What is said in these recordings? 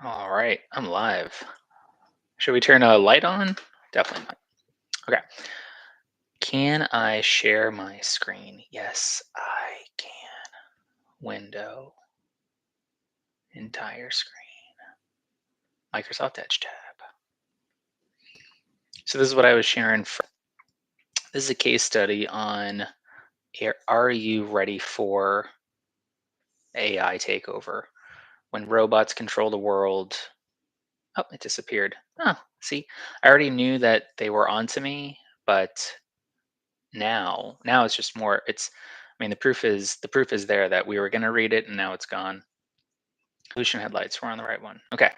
All right, I'm live. Should we turn a light on? Definitely not. Okay. Can I share my screen? Yes, I can. Window, entire screen, Microsoft Edge tab. So this is what I was sharing. This is a case study on are you ready for AI takeover? When robots control the world. Oh, it disappeared. Oh, see, I already knew that they were onto me, but now it's just more I mean, the proof is there that we were gonna read it and now it's gone. Solution headlights, we're on the right one. Okay.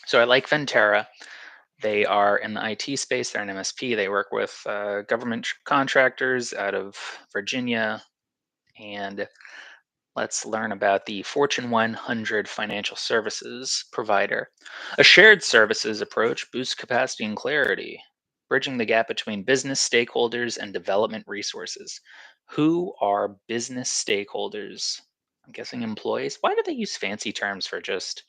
So I like Ventera. They are in the IT space, they're an MSP. They work with government contractors out of Virginia. And let's learn about the Fortune 100 financial services provider. A shared services approach boosts capacity and clarity, bridging the gap between business stakeholders and development resources. Who are business stakeholders? I'm guessing employees. Why do they use fancy terms for just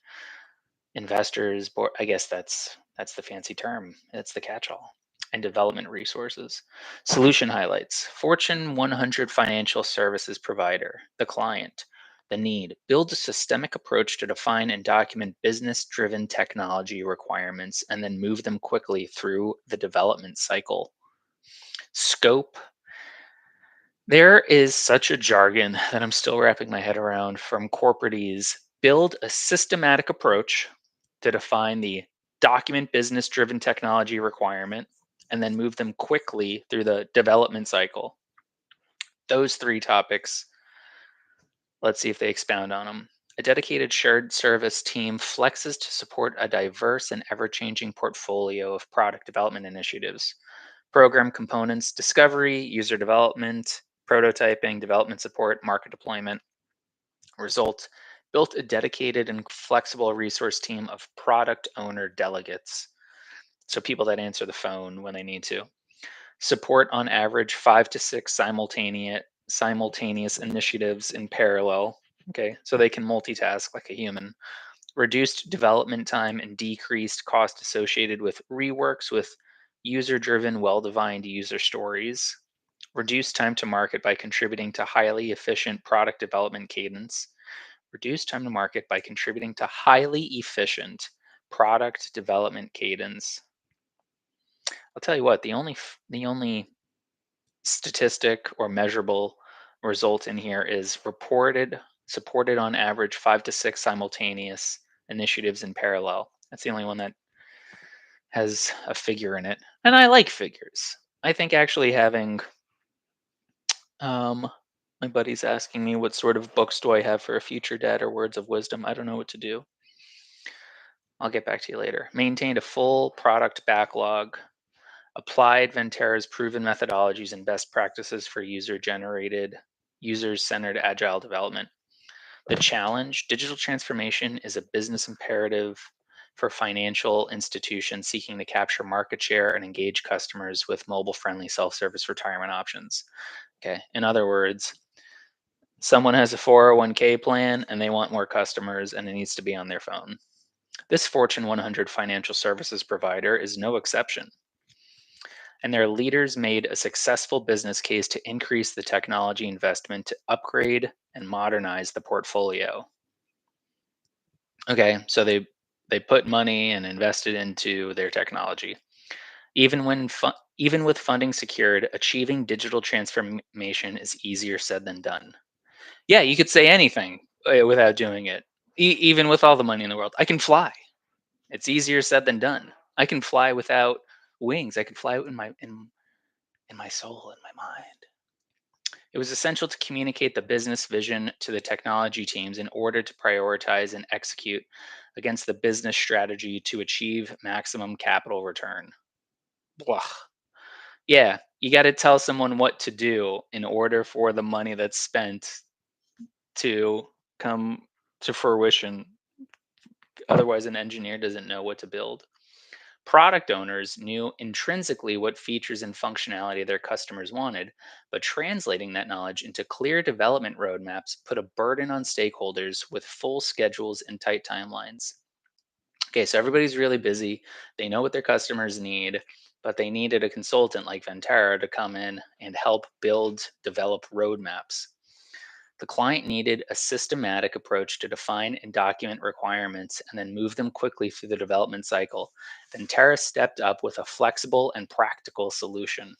investors? I guess that's the fancy term. It's the catch-all. And development resources. Solution highlights. Fortune 100 financial services provider. The client. The need. Build a systemic approach to define and document business driven technology requirements and then move them quickly through the development cycle. Scope. There is such a jargon that I'm still wrapping my head around from corporatees. Build a systematic approach to define the document business driven technology requirement and then move them quickly through the development cycle. Those three topics, let's see if they expound on them. A dedicated shared service team flexes to support a diverse and ever changing portfolio of product development initiatives. Program components, discovery, user development, prototyping, development support, market deployment. Result, built a dedicated and flexible resource team of product owner delegates. So people that answer the phone when they need to. Support on average 5 to 6 simultaneous initiatives in parallel. Okay, so they can multitask like a human. Reduced development time and decreased cost associated with reworks with user driven, well defined user stories. Reduced time to market by contributing to highly efficient product development cadence. Reduce time to market by contributing to highly efficient product development cadence. I'll tell you what, the only statistic or measurable result in here is supported on average 5 to 6 simultaneous initiatives in parallel. That's the only one that has a figure in it. And I like figures. I think actually having um my buddy's asking me what sort of books do I have for a future dad or words of wisdom. I don't know what to do. I'll get back to you later. Maintained a full product backlog. Applied Ventera's proven methodologies and best practices for user-centered agile development. The challenge, digital transformation is a business imperative for financial institutions seeking to capture market share and engage customers with mobile-friendly self-service retirement options. Okay. In other words, someone has a 401k plan and they want more customers and it needs to be on their phone. This Fortune 100 financial services provider is no exception, and their leaders made a successful business case to increase the technology investment to upgrade and modernize the portfolio. Okay, so they put money and invested into their technology. Even with funding secured, achieving digital transformation is easier said than done. Yeah, you could say anything without doing it. Even with all the money in the world, I can fly. It's easier said than done. I can fly without wings. I can fly in my soul, in my mind. It was essential to communicate the business vision to the technology teams in order to prioritize and execute against the business strategy to achieve maximum capital return. Blah. Yeah, you got to tell someone what to do in order for the money that's spent to come to fruition. Otherwise, an engineer doesn't know what to build. Product owners knew intrinsically what features and functionality their customers wanted, but translating that knowledge into clear development roadmaps put a burden on stakeholders with full schedules and tight timelines. Okay, so everybody's really busy. They know what their customers need, but they needed a consultant like Ventera to come in and help develop roadmaps. The client needed a systematic approach to define and document requirements and then move them quickly through the development cycle. Ventera stepped up with a flexible and practical solution.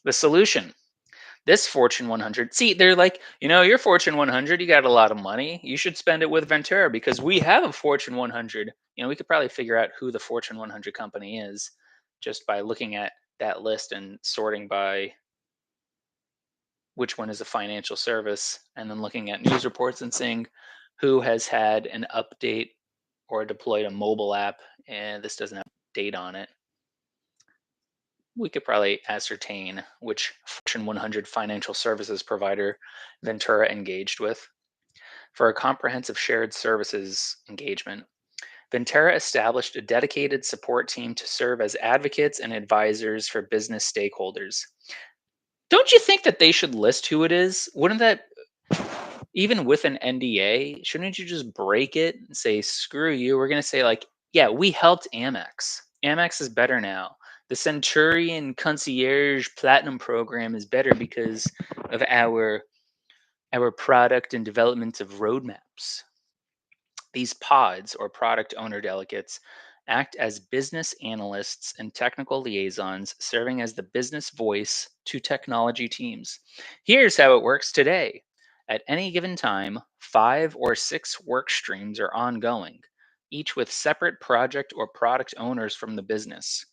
The solution: this Fortune 100, see, they're like, you're Fortune 100, you got a lot of money. You should spend it with Ventura because we have a Fortune 100. We could probably figure out who the Fortune 100 company is just by looking at that list and sorting by which one is a financial service, and then looking at news reports and seeing who has had an update or deployed a mobile app and this doesn't have a date on it. We could probably ascertain which Fortune 100 financial services provider Ventura engaged with. For a comprehensive shared services engagement, Ventura established a dedicated support team to serve as advocates and advisors for business stakeholders. Don't you think that they should list who it is? Wouldn't that, even with an NDA, shouldn't you just break it and say, screw you? We're going to say, like, yeah, we helped Amex. Amex is better now. The Centurion Concierge Platinum program is better because of our product and development of roadmaps. These pods, or product owner delegates, act as business analysts and technical liaisons, serving as the business voice to technology teams. Here's how it works today. At any given time, 5 or 6 work streams are ongoing, each with separate project or product owners from the business.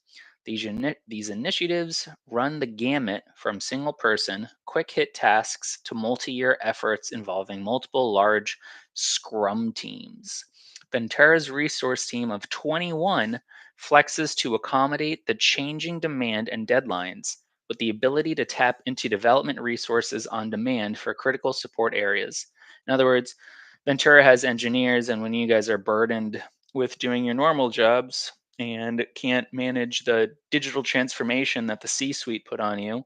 These initiatives run the gamut from single person, quick hit tasks to multi year efforts involving multiple large scrum teams. Ventura's resource team of 21 flexes to accommodate the changing demand and deadlines, with the ability to tap into development resources on demand for critical support areas. In other words, Ventura has engineers, and when you guys are burdened with doing your normal jobs and can't manage the digital transformation that the C suite put on you,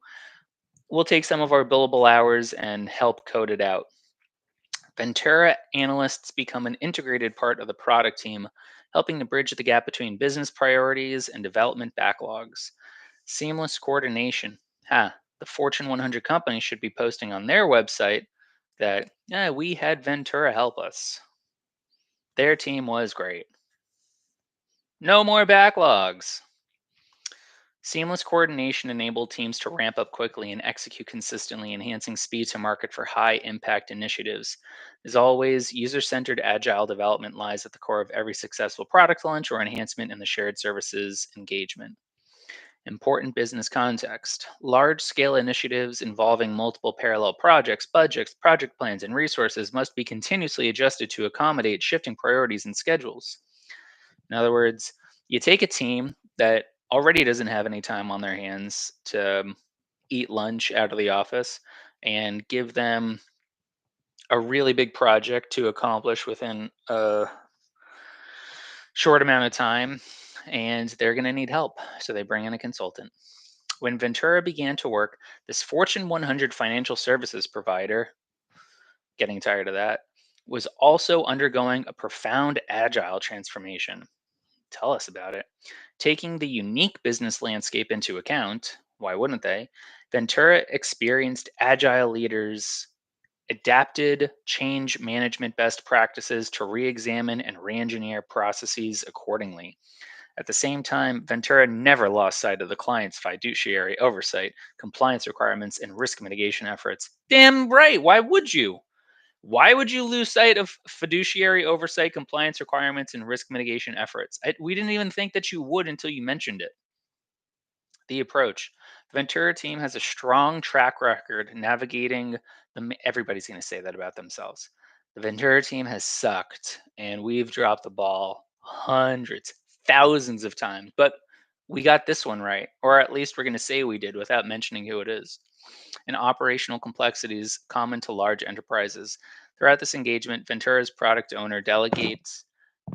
we'll take some of our billable hours and help code it out. Ventura analysts become an integrated part of the product team, helping to bridge the gap between business priorities and development backlogs. Seamless coordination. The Fortune 100 companies should be posting on their website that, we had Ventura help us. Their team was great. No more backlogs. Seamless coordination enabled teams to ramp up quickly and execute consistently, enhancing speed to market for high impact initiatives. As always, user centered agile development lies at the core of every successful product launch or enhancement in the shared services engagement. Important business context. Large scale initiatives involving multiple parallel projects, budgets, project plans, and resources must be continuously adjusted to accommodate shifting priorities and schedules. In other words, you take a team that already doesn't have any time on their hands to eat lunch out of the office and give them a really big project to accomplish within a short amount of time, and they're going to need help. So they bring in a consultant. When Ventura began to work, this Fortune 100 financial services provider, getting tired of that, was also undergoing a profound agile transformation. Tell us about it. Taking the unique business landscape into account, why wouldn't they? Ventura experienced agile leaders adapted change management best practices to re examine and re engineer processes accordingly. At the same time, Ventura never lost sight of the client's fiduciary oversight, compliance requirements, and risk mitigation efforts. Damn right. Why would you? Why would you lose sight of fiduciary oversight, compliance requirements, and risk mitigation efforts? We didn't even think that you would until you mentioned it. The approach. The Ventura team has a strong track record navigating everybody's going to say that about themselves. The Ventura team has sucked, and we've dropped the ball hundreds, thousands of times, but we got this one right, or at least we're going to say we did without mentioning who it is. And operational complexities common to large enterprises. Throughout this engagement, Ventura's product owner delegates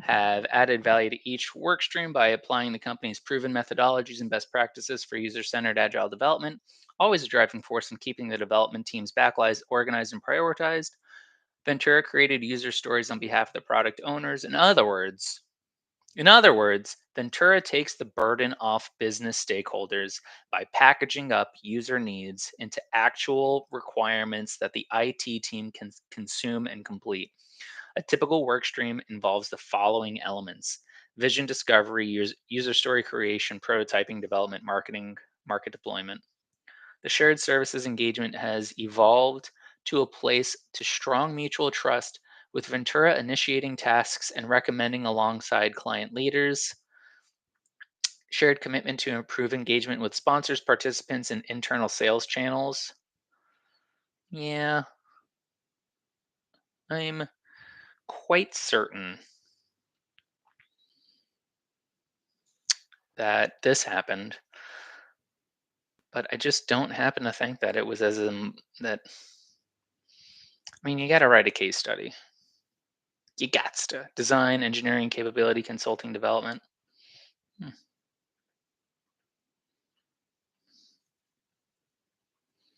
have added value to each work stream by applying the company's proven methodologies and best practices for user-centered agile development, always a driving force in keeping the development team's backlogs organized and prioritized. Ventura created user stories on behalf of the product owners. In other words, In other words, Ventura takes the burden off business stakeholders by packaging up user needs into actual requirements that the IT team can consume and complete. A typical work stream involves the following elements: vision discovery, user story creation, prototyping, development, marketing, market deployment. The shared services engagement has evolved to a place to strong mutual trust, with Ventura initiating tasks and recommending alongside client leaders. Shared commitment to improve engagement with sponsors, participants, and internal sales channels. Yeah, I'm quite certain that this happened, but I just don't happen to think that it was as in that. I mean, you got to write a case study. You got to design, engineering, capability, consulting, development. Hmm.